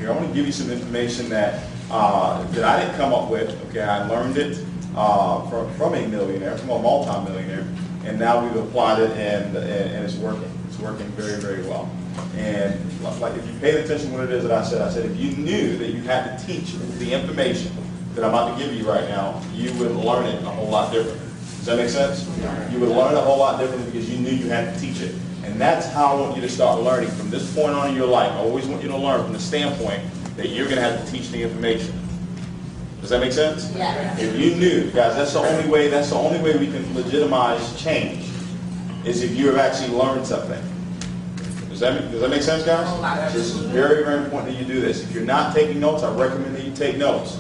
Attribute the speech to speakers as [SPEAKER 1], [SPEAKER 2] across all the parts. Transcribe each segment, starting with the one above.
[SPEAKER 1] here. I want to give you some information that that I didn't come up with. Okay, I learned it from a millionaire, from a multi-millionaire, and now we've applied it, and it's working. It's working very, very well. And like, if you paid attention to what it is that I said if you knew that you had to teach the information that I'm about to give you right now, you would learn it a whole lot different. Does that make sense? You would learn it a whole lot differently because you knew you had to teach it. And that's how I want you to start learning from this point on in your life. I always want you to learn from the standpoint that you're going to have to teach the information. Does that make sense?
[SPEAKER 2] Yeah.
[SPEAKER 1] If you knew, guys, that's the only way we can legitimize change, is if you have actually learned something. Does that make sense, guys? This is very, very important that you do this. If you're not taking notes, I recommend that you take notes.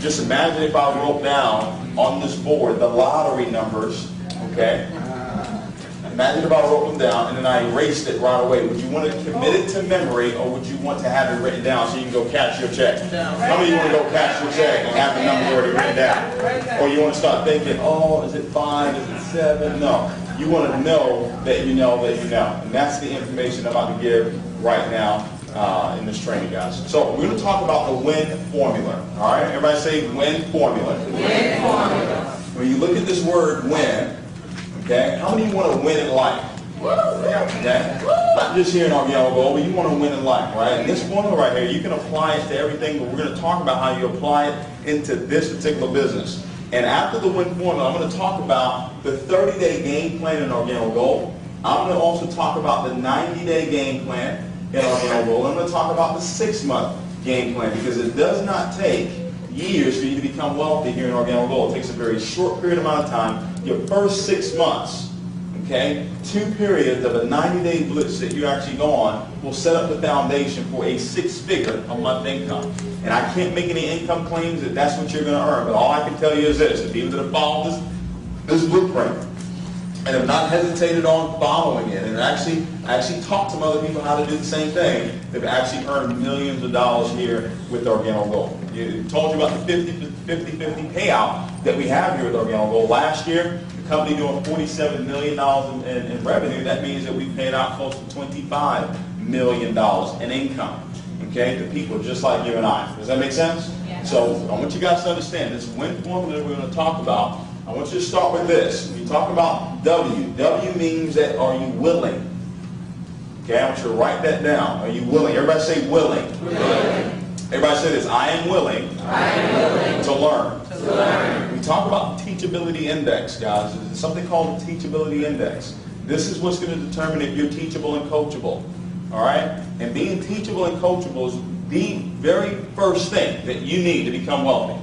[SPEAKER 1] Just imagine if I wrote down on this board the lottery numbers, okay? Imagine if I wrote them down and then I erased it right away. Would you want to commit it to memory, or would you want to have it written down so you can go cash your check? How many of you want to go cash your check and have the numbers already written down? Or you want to start thinking, oh, is it 5, is it 7? No. You want to know that you know that you know. And that's the information I'm about to give right now in this training, guys. So we're going to talk about the WIN formula. All right? Everybody say WIN formula.
[SPEAKER 2] WIN formula.
[SPEAKER 1] When you look at this word WIN, okay, how many of you want to win in life? Okay? Not just here in Organo Gold, but you want to win in life, right? And this formula right here, you can apply it to everything, but we're going to talk about how you apply it into this particular business. And after the WIN formula, I'm going to talk about the 30-day game plan in Organo Gold. I'm going to also talk about the 90-day game plan in Organo Gold. I'm going to talk about the 6-month game plan, because it does not take years for you to become wealthy here in Organo Gold. It takes a very short period amount of time. Your first 6 months, okay, 2 periods of a 90-day blitz that you actually go on will set up the foundation for a 6-figure a month income. And I can't make any income claims that that's what you're going to earn, but all I can tell you is this: the people that have followed this blueprint and have not hesitated on following it, and actually taught some other people how to do the same thing, they've actually earned millions of dollars here with Organo Gold. I told you about the 50-50 payout that we have here with Organo Gold. Last year, the company doing $47 million in revenue. That means that we paid out close to $25 million in income, okay, to people just like you and I. Does that make sense?
[SPEAKER 2] Yeah.
[SPEAKER 1] So I want you guys to understand this WIN formula that we're going to talk about. I want you to start with this. When you talk about W, W means that are you willing? Okay, I want you to write that down. Are you willing? Everybody say willing.
[SPEAKER 2] Willing.
[SPEAKER 1] Everybody say this: I am willing, to learn. We talk about the teachability index, guys. There's something called the teachability index. This is what's going to determine if you're teachable and coachable. All right? And being teachable and coachable is the very first thing that you need to become wealthy.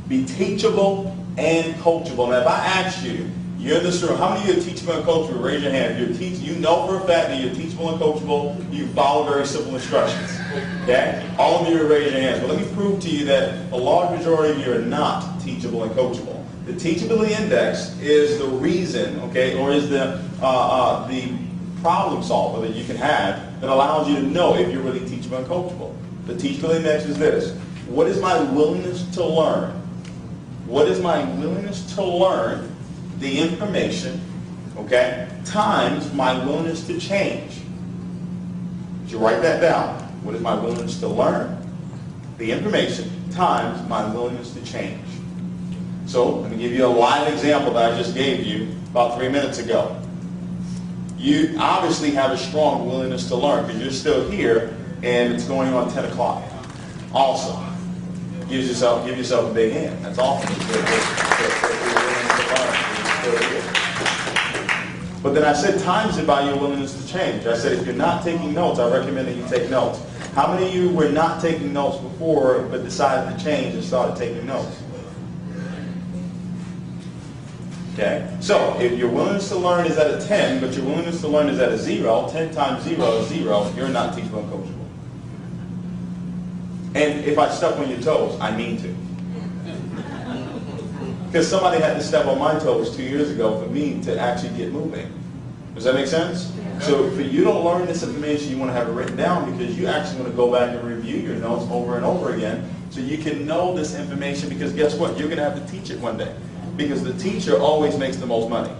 [SPEAKER 1] Be teachable and coachable. Now, if I asked you, you're in this room, how many of you are teachable and coachable? Raise your hand. If you're you know for a fact that you're teachable and coachable, you follow very simple instructions. Okay? All of you raise your hands. But let me prove to you that a large majority of you are not teachable and coachable. The teachability index is the reason, okay, or is the problem solver that you can have that allows you to know if you're really teachable and coachable. The teachability index is this: what is my willingness to learn? What is my willingness to learn the information, okay, times my willingness to change? Did you write that down? What is my willingness to learn the information times my willingness to change? So let me give you a live example that I just gave you about 3 minutes ago. You obviously have a strong willingness to learn because you're still here and it's going on 10 o'clock. Awesome. Give yourself a big hand. That's awesome. But then I said times it by your willingness to change. I said if you're not taking notes, I recommend that you take notes. How many of you were not taking notes before but decided to change and started taking notes? Okay? So if your willingness to learn is at a 10, but your willingness to learn is at a 0, 10 times 0 is 0, you're not teachable and coachable. And if I step on your toes, I mean to. Because somebody had to step on my toes 2 years ago for me to actually get moving. Does that make sense? So if you don't learn this information, you want to have it written down because you actually want to go back and review your notes over and over again so you can know this information, because guess what? You're going to have to teach it one day. Because the teacher always makes the most money.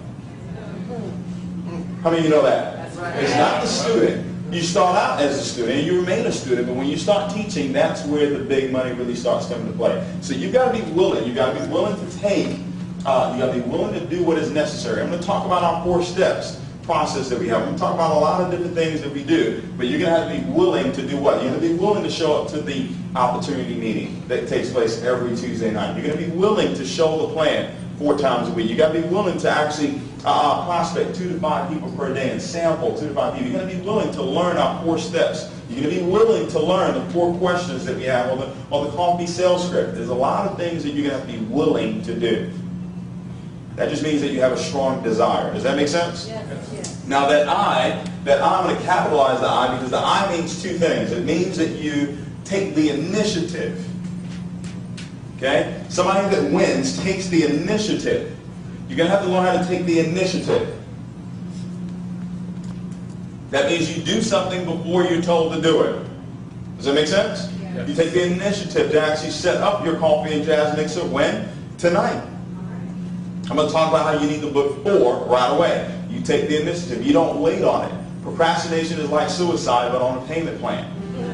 [SPEAKER 1] How many of you know that? It's not the student. You start out as a student and you remain a student, but when you start teaching, that's where the big money really starts coming to play. So you've got to be willing. You've got to be willing to take, you've got to be willing to do what is necessary. I'm going to talk about our 4 steps process that we have. I'm going to talk about a lot of different things that we do, but you're going to have to be willing to do what? You're going to be willing to show up to the opportunity meeting that takes place every Tuesday night. You're going to be willing to show the plan 4 times a week. You've got to be willing to actually prospect 2 to 5 people per day and sample 2 to 5 people. You're going to be willing to learn our 4 steps. You're going to be willing to learn the 4 questions that we have or the coffee sales script. There's a lot of things that you're going to have to be willing to do. That just means that you have a strong desire. Does that make sense?
[SPEAKER 2] Yes.
[SPEAKER 1] Now I'm going to capitalize the I because the I means 2 things. It means that you take the initiative. Okay? Somebody that wins takes the initiative. You're going to have to learn how to take the initiative. That means you do something before you're told to do it. Does that make sense?
[SPEAKER 2] Yes.
[SPEAKER 1] You take the initiative to actually set up your coffee and jazz mixer when? Tonight. I'm going to talk about how you need to book 4 right away. You take the initiative. You don't wait on it. Procrastination is like suicide, but on a payment plan.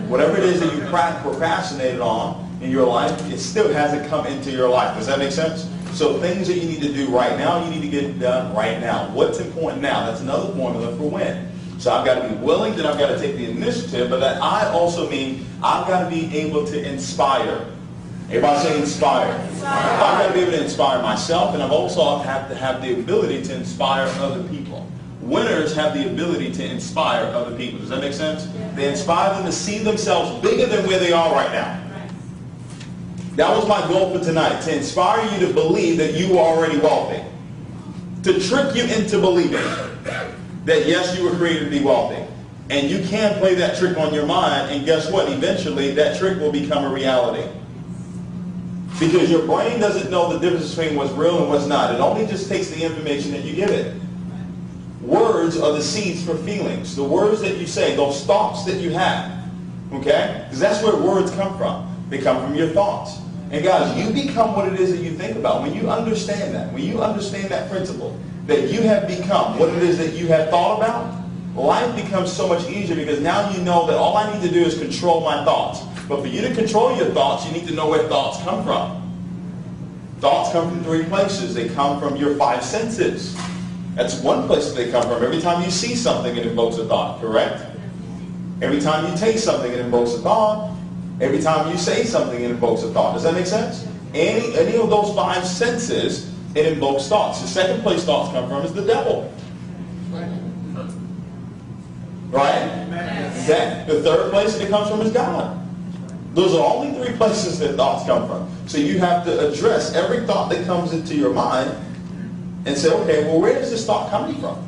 [SPEAKER 1] Whatever it is that you procrastinated on in your life, it still hasn't come into your life. Does that make sense? So things that you need to do right now, you need to get done right now. What's important now? That's another formula for win. So I've got to be willing, then I've got to take the initiative, but that I also mean I've got to be able to inspire. Everybody say inspire. I've got to be able to inspire myself, and I've also have to have the ability to inspire other people. Winners have the ability to inspire other people. Does that make sense? They inspire them to see themselves bigger than where they are right now. That was my goal for tonight, to inspire you to believe that you are already wealthy. To trick you into believing that yes, you were created to be wealthy. And you can play that trick on your mind, and guess what? Eventually, that trick will become a reality. Because your brain doesn't know the difference between what's real and what's not. It only just takes the information that you give it. Words are the seeds for feelings. The words that you say, those thoughts that you have. Okay? Because that's where words come from. They come from your thoughts. And guys, you become what it is that you think about. When you understand that, when you understand that principle, that you have become what it is that you have thought about, life becomes so much easier because now you know that all I need to do is control my thoughts. But for you to control your thoughts, you need to know where thoughts come from. Thoughts come from 3 places. They come from your 5 senses. That's one place that they come from. Every time you see something, it invokes a thought, correct? Every time you taste something, it invokes a thought. Every time you say something, it invokes a thought. Does that make sense? Any of those 5 senses, it invokes thoughts. The second place thoughts come from is the devil. Right? Okay. The third place that it comes from is God. Those are only 3 places that thoughts come from. So you have to address every thought that comes into your mind and say, okay, well, where is this thought coming from?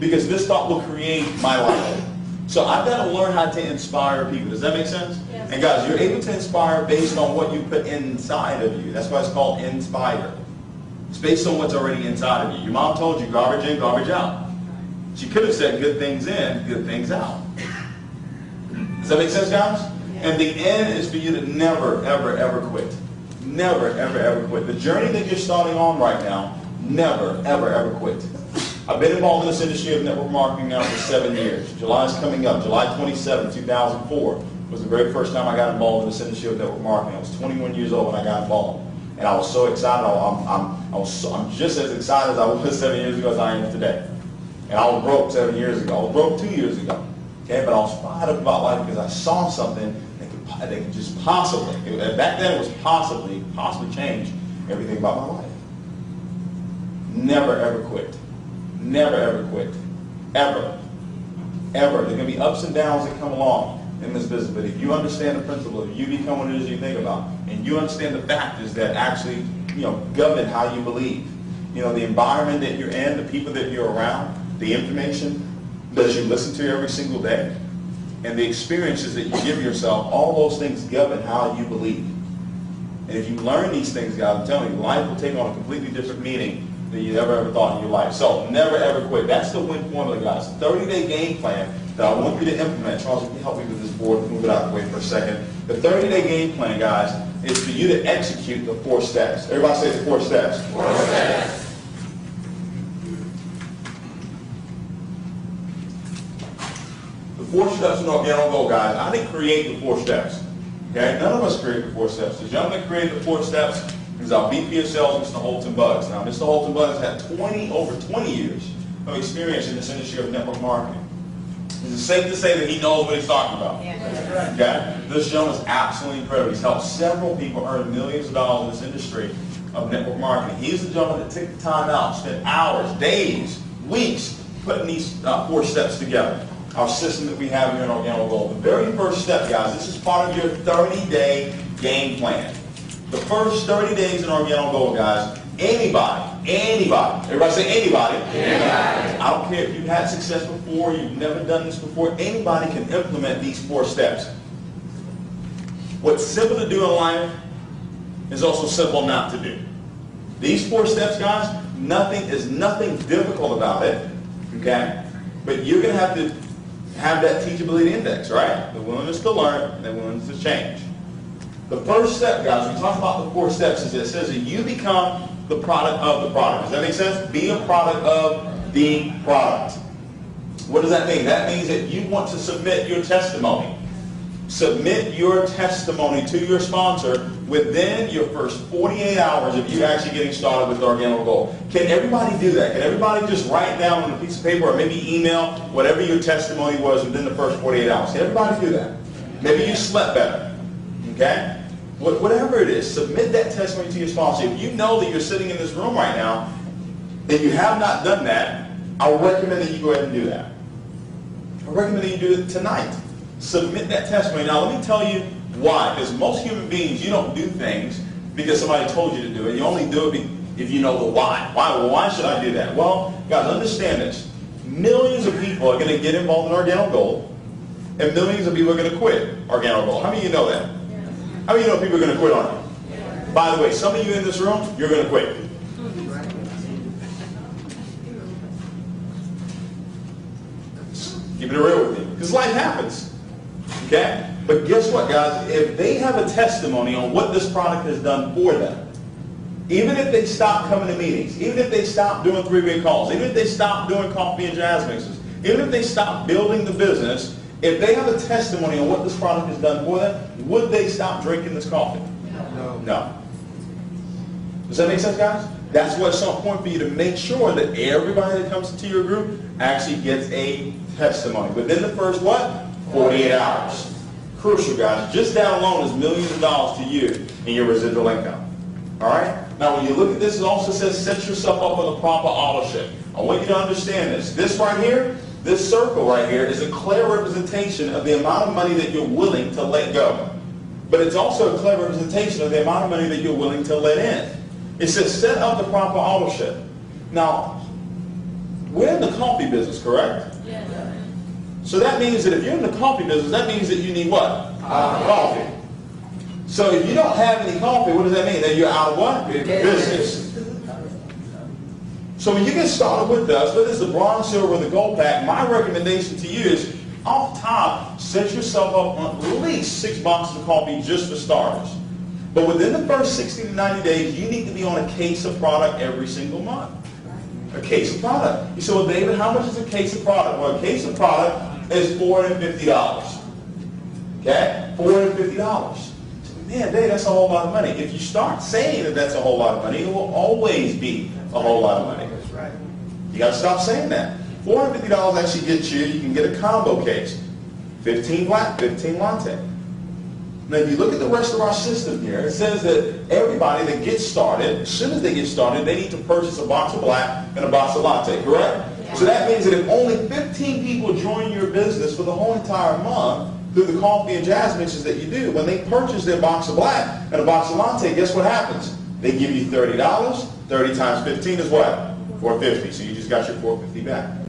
[SPEAKER 1] Because this thought will create my life. So I've got to learn how to inspire people. Does that make sense? Yes. And guys, you're able to inspire based on what you put inside of you. That's why it's called inspire. It's based on what's already inside of you. Your mom told you garbage in, garbage out. She could have said good things in, good things out. Does that make sense, guys? Yes. And the end is for you to never, ever, ever quit. Never, ever, ever quit. The journey that you're starting on right now, never, ever, ever quit. I've been involved in this industry of network marketing now for 7 years. July is coming up. July 27, 2004 was the very first time I got involved in this industry of network marketing. I was 21 years old when I got involved. And I was so excited. I'm just as excited as I was 7 years ago as I am today. And I was broke 7 years ago. I was broke 2 years ago. Okay, but I was fired up about life because I saw something that could just possibly, back then it was possibly change everything about my life. Never ever quit. Never ever quit. Ever. Ever. There are going to be ups and downs that come along in this business, but if you understand the principle, if you become what it is you think about, and you understand the factors that actually, govern how you believe, the environment that you're in, the people that you're around, the information that you listen to every single day, and the experiences that you give yourself, all those things govern how you believe. And if you learn these things, guys, I'm telling you, life will take on a completely different meaning than you ever thought in your life. So never ever quit. That's the win formula, guys. 30-day game plan that I want you to implement. Charles, can you help me with this board? Move it out of the way for a second. The 30-day game plan, guys, is for you to execute the 4 steps. Everybody say the 4 steps.
[SPEAKER 2] 4 steps.
[SPEAKER 1] The 4 steps in Organo Gold, guys. I didn't create the 4 steps. Okay? None of us created the 4 steps. The gentleman that created the 4 steps is our VP of Sales, Mr. Holton Buggs. Now, Mr. Holton Buggs had over 20 years of experience in this industry of network marketing. Is it safe to say that he knows what he's talking about?
[SPEAKER 2] Yeah.
[SPEAKER 1] Okay? This gentleman is absolutely incredible. He's helped several people earn millions of dollars in this industry of network marketing. He's the gentleman that took the time out, spent hours, days, weeks putting these 4 steps together. Our system that we have here in Organo Gold. The very first step, guys, this is part of your 30-day game plan. The first 30 days in Organo Gold, guys, anybody, everybody say anybody. I don't care if you've had success before, you've never done this before, anybody can implement these 4 steps. What's simple to do in life is also simple not to do. These 4 steps, guys, nothing difficult about it, okay? But you're going to have that teachability index, right? The willingness to learn and the willingness to change. The first step, guys, we talk about the 4 steps, is it says that you become the product of the product. Does that make sense? Be a product of the product. What does that mean? That means that you want to submit your testimony. Submit your testimony to your sponsor within your first 48 hours of you actually getting started with Organo Gold. Can everybody do that? Can everybody just write down on a piece of paper or maybe email whatever your testimony was within the first 48 hours? Can everybody do that? Maybe you slept better. Okay? Whatever it is, submit that testimony to your sponsor. If you know that you're sitting in this room right now and you have not done that, I recommend that you go ahead and do that. I recommend that you do it tonight. Submit that testimony. Now, let me tell you why. Because most human beings, you don't do things because somebody told you to do it. You only do it if you know the why. Why should I do that? Well, guys, understand this. Millions of people are going to get involved in Organo Gold, and millions of people are going to quit Organo Gold. How many of you know that? How many of you know people are going to quit on it? By the way, some of you in this room, you're going to quit. Keeping it real with you. Because life happens. Okay? But guess what, guys? If they have a testimony on what this product has done for them, even if they stop coming to meetings, even if they stop doing 3-way calls, even if they stop doing coffee and jazz mixes, even if they stop building the business, if they have a testimony on what this product has done for them, would they stop drinking this coffee? No. Does that make sense, guys? That's why it's so important for you to make sure that everybody that comes into your group actually gets a testimony within the first, what? 48 hours. Crucial, guys. Just that alone is millions of dollars to you in your residual income. All right? Now, when you look at this, it also says set yourself up with a proper auto ship. I want you to understand this. This right here, this circle right here is a clear representation of the amount of money that you're willing to let go. But it's also a clear representation of the amount of money that you're willing to let in. It says set up the proper auto ship. Now, we're in the coffee business, correct?
[SPEAKER 2] Yes.
[SPEAKER 1] So that means that if you're in the coffee business, that means that you need what? Coffee. So if you don't have any coffee, what does that mean? That you're out of what? Business. So when you get started with us, whether it's the bronze, silver, or the gold pack, my recommendation to you is, off top, set yourself up on at least 6 boxes of coffee just for starters. But within the first 60 to 90 days, you need to be on a case of product every single month. A case of product. You say, well, David, how much is a case of product? Well, a case of product is $450. Okay? $450. Man, Dave, that's a whole lot of money. If you start saying that that's a whole lot of money, it will always be a whole lot of money.
[SPEAKER 3] That's right.
[SPEAKER 1] You got to stop saying that. $450 actually gets you can get a combo case. 15 black, 15 latte. Now, if you look at the rest of our system here, it says that everybody that gets started, as soon as they get started, they need to purchase a box of black and a box of latte, correct? Yeah. So that means that if only 15 people join your business for the whole entire month through the coffee and jazz mixes that you do, when they purchase their box of black and a box of latte, guess what happens? They give you $30. 30 times 15 is what? $450. So you just got your $450 back.